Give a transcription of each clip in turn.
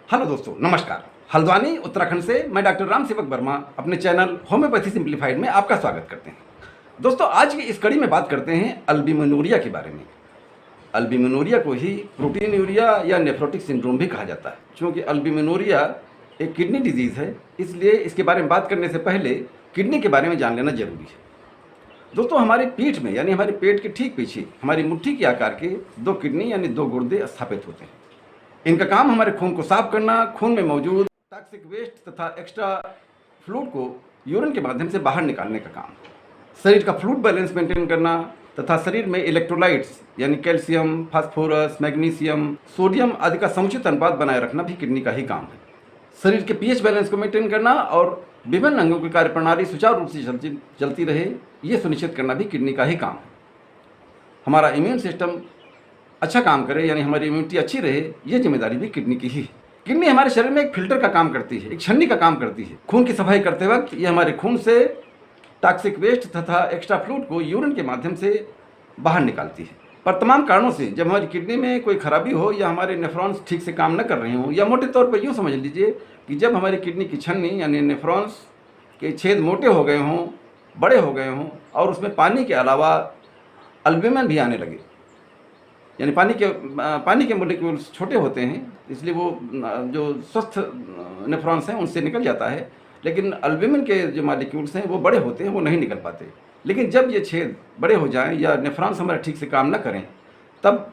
Hello दोस्तों, नमस्कार। हल्द्वानी उत्तराखंड से मैं डॉक्टर राम सेवक वर्मा अपने चैनल होम्योपैथी सिंप्लीफाइड में आपका स्वागत करते हैं। दोस्तों, आज की इस कड़ी में बात करते हैं अल्बुमिनुरिया के बारे में। अल्बुमिनुरिया को ही प्रोटीनूरिया या नेफ्रोटिक सिंड्रोम भी कहा जाता है। क्योंकि अल्बुमिनुरिया एक किडनी डिजीज़ है, इसलिए इसके बारे में बात करने से पहले किडनी के बारे में जान लेना जरूरी है। दोस्तों, हमारी पीठ में यानी हमारे पेट के ठीक पीछे हमारी मुट्ठी के आकार के दो किडनी यानी दो गुर्दे स्थापित होते हैं। इनका काम हमारे खून को साफ करना, खून में मौजूद टॉक्सिक वेस्ट तथा एक्स्ट्रा फ्लूइड को यूरिन के माध्यम से बाहर निकालने का काम, शरीर का फ्लूइड बैलेंस मेंटेन करना तथा शरीर में इलेक्ट्रोलाइट्स यानी कैल्शियम, फास्फोरस, मैग्नीशियम, सोडियम आदि का समुचित अनुपात बनाए रखना भी किडनी का ही काम है। शरीर के पीएच बैलेंस को मेंटेन करना और विभिन्न अंगों की कार्यप्रणाली सुचारू रूप से चलती रहे, ये सुनिश्चित करना भी किडनी का ही काम है। हमारा इम्यून सिस्टम अच्छा काम करे यानी हमारी इम्यूनिटी अच्छी रहे, ये जिम्मेदारी भी किडनी की ही है। किडनी हमारे शरीर में एक फिल्टर का काम करती है, एक छन्नी का काम करती है। खून की सफाई करते वक्त ये हमारे खून से टॉक्सिक वेस्ट तथा एक्स्ट्रा फ्लूइड को यूरिन के माध्यम से बाहर निकालती है। पर तमाम कारणों से जब हमारी किडनी में कोई खराबी हो या हमारे नेफ्रॉन्स ठीक से काम न कर रहे हों, या मोटे तौर पर यूँ समझ लीजिए कि जब हमारी किडनी की छन्नी यानी नेफ्रॉन्स के छेद मोटे हो गए हों, बड़े हो गए हों और उसमें पानी के अलावा अल्बुमिन भी आने लगे, यानी पानी के मोलिक्यूल्स छोटे होते हैं, इसलिए वो जो स्वस्थ नेफ्रॉन्स हैं उनसे निकल जाता है, लेकिन अल्बुमिन के जो मॉलिक्यूल्स हैं वो बड़े होते हैं, वो नहीं निकल पाते। लेकिन जब ये छेद बड़े हो जाएं या नेफ्रॉन्स हमारे ठीक से काम न करें, तब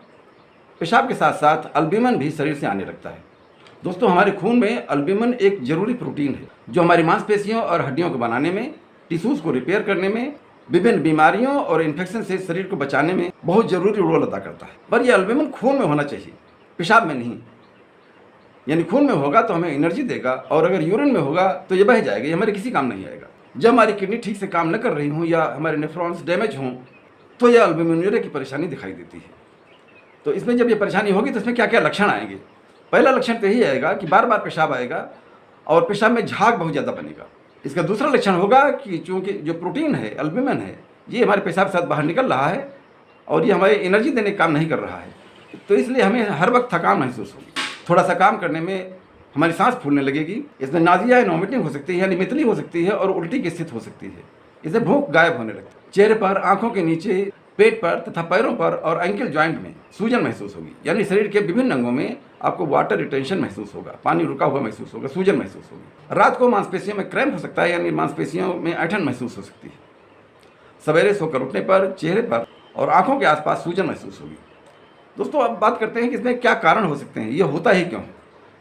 पेशाब के साथ साथ अल्बुमिन भी शरीर से आने लगता है। दोस्तों, हमारे खून में अल्बुमिन एक जरूरी प्रोटीन है जो हमारी मांसपेशियों और हड्डियों को बनाने में, टिश्यूज़ को रिपेयर करने में, विभिन्न बीमारियों और इन्फेक्शन से शरीर को बचाने में बहुत जरूरी रोल अदा करता है। पर यह अल्बुमिन खून में होना चाहिए, पेशाब में नहीं। यानी खून में होगा तो हमें एनर्जी देगा, और अगर यूरिन में होगा तो ये बह जाएगा, ये हमारे किसी काम नहीं आएगा। जब हमारी किडनी ठीक से काम न कर रही हों या हमारे नेफ्रॉन्स डैमेज हों तो यह अल्बुमिनुरिया की परेशानी दिखाई देती है। तो इसमें जब ये परेशानी होगी तो इसमें क्या क्या लक्षण आएंगे? पहला लक्षण तो यही आएगा कि बार बार पेशाब आएगा और पेशाब में झाग बहुत ज़्यादा बनेगा। इसका दूसरा लक्षण होगा कि चूँकि जो प्रोटीन है, अल्बुमिन है, ये हमारे पेशाब के साथ बाहर निकल रहा है और ये हमारे एनर्जी देने का काम नहीं कर रहा है, तो इसलिए हमें हर वक्त थकान महसूस होगी। थोड़ा सा काम करने में हमारी सांस फूलने लगेगी। इसमें नाजिया या वॉमिटिंग हो सकती है यानी मितली हो सकती है और उल्टी की स्थिति हो सकती है। इससे भूख गायब होने लगती है। चेहरे पर, आंखों के नीचे, पेट पर तथा पैरों पर और एंकल जॉइंट में सूजन महसूस होगी, यानी शरीर के विभिन्न अंगों में आपको वाटर रिटेंशन महसूस होगा, पानी रुका हुआ महसूस होगा, सूजन महसूस होगी। रात को मांसपेशियों में क्रैम्प हो सकता है यानी मांसपेशियों में ऐंठन महसूस हो सकती है। सवेरे सोकर उठने पर चेहरे पर और आंखों के आसपास सूजन महसूस होगी। दोस्तों, अब बात करते हैं कि इसमें क्या कारण हो सकते हैं, ये होता ही क्यों है।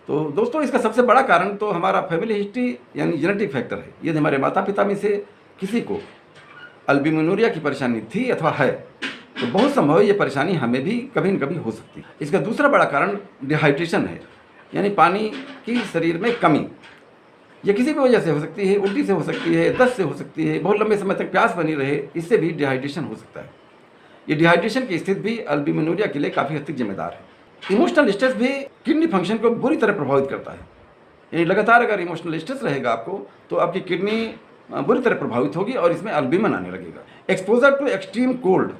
तो दोस्तों, इसका सबसे बड़ा कारण तो हमारा फैमिली हिस्ट्री यानी जेनेटिक फैक्टर है। यदि हमारे माता पिता में से किसी को अल्बुमिनुरिया की परेशानी थी अथवा है तो बहुत संभव है ये परेशानी हमें भी कभी न कभी हो सकती है। इसका दूसरा बड़ा कारण डिहाइड्रेशन है, यानी पानी की शरीर में कमी। ये किसी भी वजह से हो सकती है, उल्टी से हो सकती है, दस्त से हो सकती है, बहुत लंबे समय तक प्यास बनी रहे, इससे भी डिहाइड्रेशन हो सकता है। ये डिहाइड्रेशन की स्थिति भी अल्बुमिनुरिया के लिए काफ़ी हद तक जिम्मेदार है। इमोशनल स्ट्रेस भी किडनी फंक्शन को बुरी तरह प्रभावित करता है। यानी लगातार अगर इमोशनल स्ट्रेस रहेगा आपको तो आपकी किडनी बुरी तरह प्रभावित होगी और इसमें अल्बुमिन आने लगेगा। एक्सपोजर टू एक्सट्रीम कोल्ड,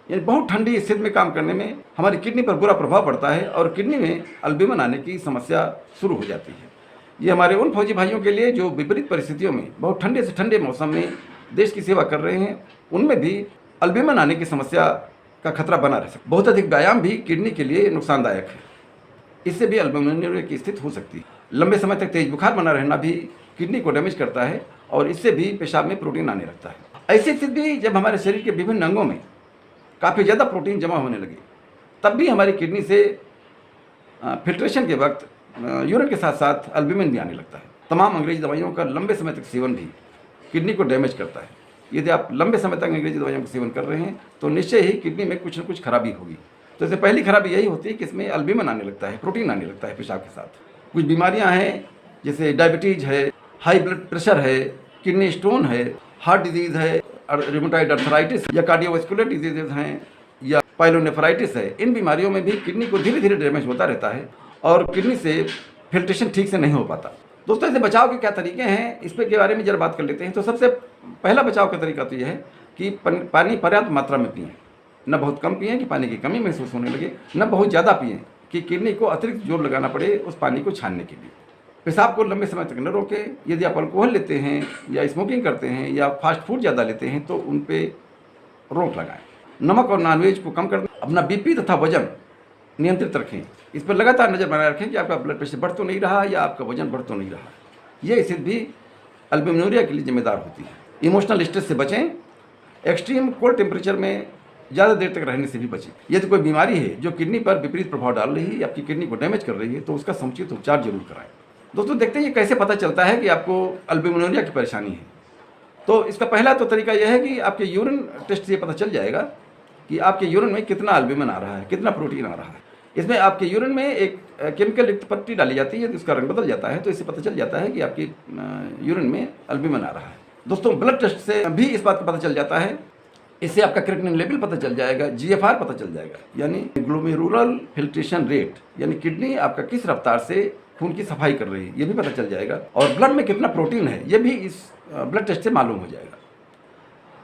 यानी बहुत ठंडी स्थिति में काम करने में हमारी किडनी पर बुरा प्रभाव पड़ता है और किडनी में अल्बुमिन आने की समस्या शुरू हो जाती है। ये हमारे उन फौजी भाइयों के लिए जो विपरीत परिस्थितियों में बहुत ठंडे से ठंडे मौसम में देश की सेवा कर रहे हैं, उनमें भी अल्बुमिन आने की समस्या का खतरा बना रह सकता है। बहुत अधिक व्यायाम भी किडनी के लिए नुकसानदायक है, इससे भी अल्बुमिनुरिया की स्थिति हो सकती है। लंबे समय तक तेज बुखार बना रहना भी किडनी को डैमेज करता है और इससे भी पेशाब में प्रोटीन आने लगता है। ऐसी स्थिति भी जब हमारे शरीर के विभिन्न अंगों में काफ़ी ज़्यादा प्रोटीन जमा होने लगे, तब भी हमारी किडनी से फिल्ट्रेशन के वक्त यूरिन के साथ साथ अल्बुमिन भी आने लगता है। तमाम अंग्रेजी दवाइयों का लंबे समय तक सेवन भी किडनी को डैमेज करता है। यदि आप लंबे समय तक अंग्रेजी दवाइयों का सेवन कर रहे हैं तो निश्चय ही किडनी में कुछ न कुछ खराबी होगी। तो इससे पहली खराबी यही होती है कि इसमें अल्बुमिन आने लगता है, प्रोटीन आने लगता है पेशाब के साथ। कुछ बीमारियां हैं जैसे डायबिटीज़ है, हाई ब्लड प्रेशर है, किडनी स्टोन है, हार्ट डिजीज़ है, रूमेटॉइड अर्थराइटिस या कार्डियोवास्कुलर डिजीजेज हैं या पाइलोनेफ्राइटिस है। इन बीमारियों में भी किडनी को धीरे धीरे डैमेज होता रहता है और किडनी से फिल्ट्रेशन ठीक से नहीं हो पाता। दोस्तों, इससे बचाव के क्या तरीके हैं, इस पे के बारे में जरा बात कर लेते हैं। तो सबसे पहला बचाव का तरीका तो यह है कि पानी पर्याप्त मात्रा में पिएं। न बहुत कम पिएं कि पानी की कमी महसूस होने लगे, न बहुत ज़्यादा पिएं कि किडनी को अतिरिक्त जोर लगाना पड़े उस पानी को छानने के लिए। पेशाब को लंबे समय तक न रोके। यदि आप अल्कोहल लेते हैं या स्मोकिंग करते हैं या फास्ट फूड ज़्यादा लेते हैं तो उन पे रोक लगाएं। नमक और नॉनवेज को कम कर दें। अपना बीपी तथा वजन नियंत्रित रखें। इस पर लगातार नज़र बनाए रखें कि आपका ब्लड प्रेशर बढ़ तो नहीं रहा या आपका वजन बढ़ तो नहीं रहा। ये स्थिति भी अल्बुमिनुरिया के लिए जिम्मेदार होती है। इमोशनल स्ट्रेस से बचें। एक्सट्रीम कोल्ड टेम्परेचर में ज़्यादा देर तक रहने से भी बचें। यदि कोई बीमारी है जो किडनी पर विपरीत प्रभाव डाल रही है या आपकी किडनी को डैमेज कर रही है तो उसका समुचित उपचार जरूर कराएं। दोस्तों देखते हैं ये कैसे पता चलता है कि आपको अल्बुमिनुरिया की परेशानी है। तो इसका पहला तो तरीका यह है कि आपके यूरिन टेस्ट से पता चल जाएगा कि आपके यूरिन में कितना अल्बुमिन आ रहा है, कितना प्रोटीन आ रहा है। इसमें आपके यूरिन में एक केमिकल युक्त पट्टी डाली जाती है तो इसका रंग बदल जाता है, तो इससे पता चल जाता है कि आपके यूरिन में अल्बुमिन आ रहा है। दोस्तों ब्लड टेस्ट से भी इस बात का पता चल जाता है। इससे आपका क्रिएटिनिन लेवल पता चल जाएगा, GFR पता चल जाएगा, यानी ग्लोमेरुलर फिल्ट्रेशन रेट, यानी किडनी आपका किस रफ्तार से खून की सफाई कर रही है ये भी पता चल जाएगा। और ब्लड में कितना प्रोटीन है ये भी इस ब्लड टेस्ट से मालूम हो जाएगा।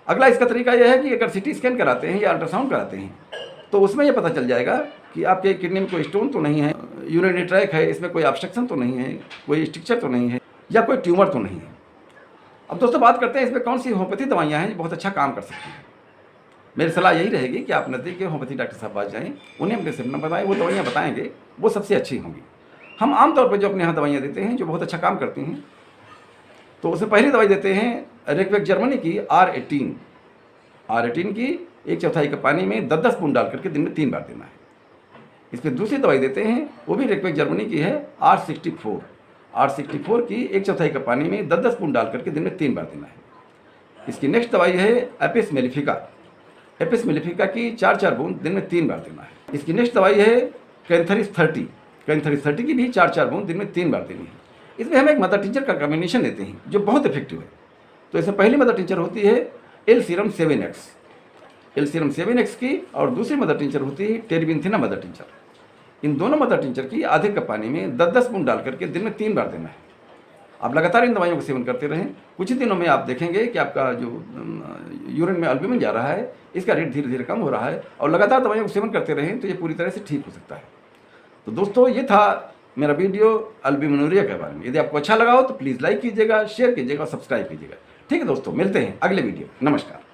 अगला इसका तरीका यह है कि अगर CT स्कैन कराते हैं या अल्ट्रासाउंड कराते हैं तो उसमें यह पता चल जाएगा कि आपके किडनी में कोई स्टोन तो नहीं है, यूरिनरी ट्रैक है, इसमें कोई ऑब्स्ट्रक्शन तो नहीं है, कोई स्ट्रक्चर तो नहीं है या कोई ट्यूमर तो नहीं है। अब दोस्तों बात करते हैं इसमें कौन सी होम्योपैथी दवाइयाँ हैं जो बहुत अच्छा काम कर सकती हैं। मेरी सलाह यही रहेगी कि आप नज़दीक के होम्योपैथी डॉक्टर साहब पास जाएँ, उन्हें अपने सिम्टम बताएं, वो दवाइयाँ बताएंगे वो सबसे अच्छी होंगी। हम आमतौर पर जो अपने यहाँ दवाइयाँ देते हैं जो बहुत अच्छा काम करती हैं, तो उसमें पहली दवाई देते हैं रेकवेक जर्मनी की R18 की 1/4 कप पानी में 10-10 स्पून डाल करके दिन में 3 बार देना है। इसमें दूसरी दवाई देते हैं वो भी रेकवेक जर्मनी की है R64 की 1/4 कप पानी में 10-10 स्पून डाल करके दिन में 3 बार देना है। इसकी नेक्स्ट दवाई है एपिस मेलिफिका की 4-4 बूंद दिन में 3 बार देना है। इसकी नेक्स्ट दवाई है कैंथरिस 30 की भी 4-4 बूंद दिन में 3 बार देनी है। इसमें हम एक मदर टिंचर का कॉम्बिनेशन लेते हैं जो बहुत इफेक्टिव है। तो इसमें पहली मदर टिंचर होती है एल सीरम 7X की, और दूसरी मदर टिंचर होती है टेरिबिन्थिना मदर टिंचर। इन दोनों मदर टिंचर की आधे कप पानी में 10-10 स्पून डाल करके दिन में 3 बार देना है। आप लगातार इन दवाइयों का सेवन करते रहें। कुछ ही दिनों में आप देखेंगे कि आपका जो यूरिन में अल्बुमिन जा रहा है इसका रेट धीरे धीरे कम हो रहा है, और लगातार दवाइयों का सेवन करते रहें तो ये पूरी तरह से ठीक हो सकता है। तो दोस्तों ये था मेरा वीडियो अल्बुमिनुरिया के बारे में। यदि आपको अच्छा लगा हो तो प्लीज़ लाइक कीजिएगा, शेयर कीजिएगा और सब्सक्राइब कीजिएगा। ठीक है दोस्तों, मिलते हैं अगले वीडियो। नमस्कार।